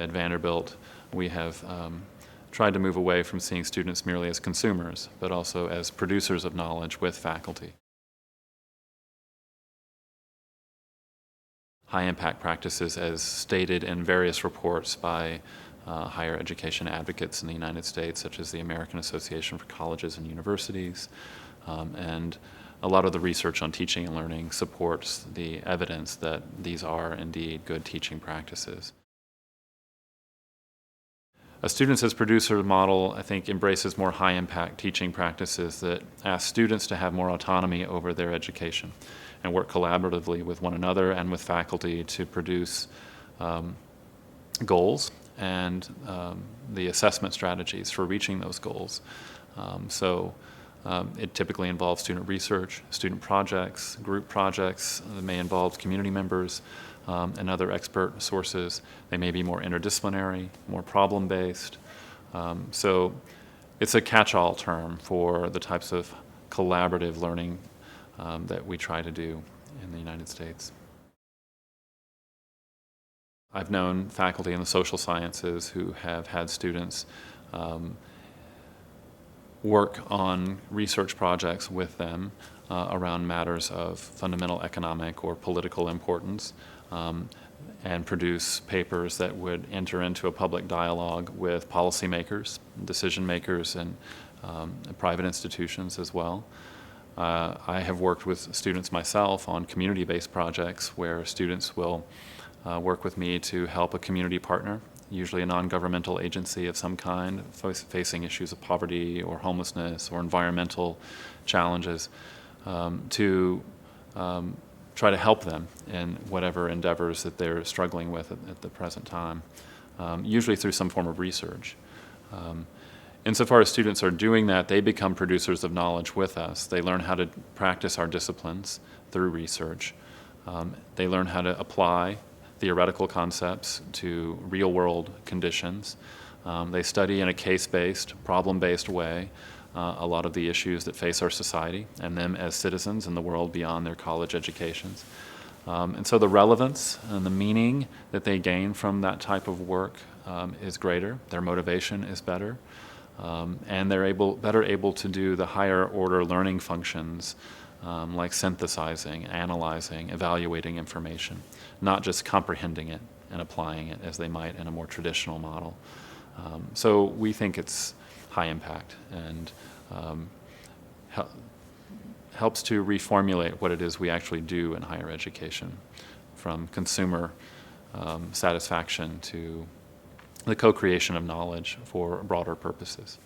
At Vanderbilt, we have tried to move away from seeing students merely as consumers, but also as producers of knowledge with faculty. High-impact practices, as stated in various reports by higher education advocates in the United States, such as the American Association for Colleges and Universities, and a lot of the research on teaching and learning supports the evidence that these are indeed good teaching practices. A students as producer model, I think, embraces more high-impact teaching practices that ask students to have more autonomy over their education and work collaboratively with one another and with faculty to produce goals and the assessment strategies for reaching those goals. It typically involves student research, student projects, group projects. It may involve community members and other expert sources. They may be more interdisciplinary, more problem-based. So it's a catch-all term for the types of collaborative learning that we try to do in the United States. I've known faculty in the social sciences who have had students work on research projects with them around matters of fundamental economic or political importance, and produce papers that would enter into a public dialogue with policymakers, decision makers, and private institutions as well. I have worked with students myself on community-based projects where students will work with me to help a community partner, usually a non-governmental agency of some kind, facing issues of poverty or homelessness or environmental challenges, to try to help them in whatever endeavors that they're struggling with at the present time, usually through some form of research. Insofar as students are doing that, they become producers of knowledge with us. They learn how to practice our disciplines through research. They learn how to apply theoretical concepts to real-world conditions. They study in a case-based, problem-based way a lot of the issues that face our society and them as citizens in the world beyond their college educations. And so the relevance and the meaning that they gain from that type of work is greater. Their motivation is better. And they're better able to do the higher order learning functions like synthesizing, analyzing, evaluating information, not just comprehending it and applying it as they might in a more traditional model. So we think it's high impact and helps to reformulate what it is we actually do in higher education, from consumer satisfaction to the co-creation of knowledge for broader purposes.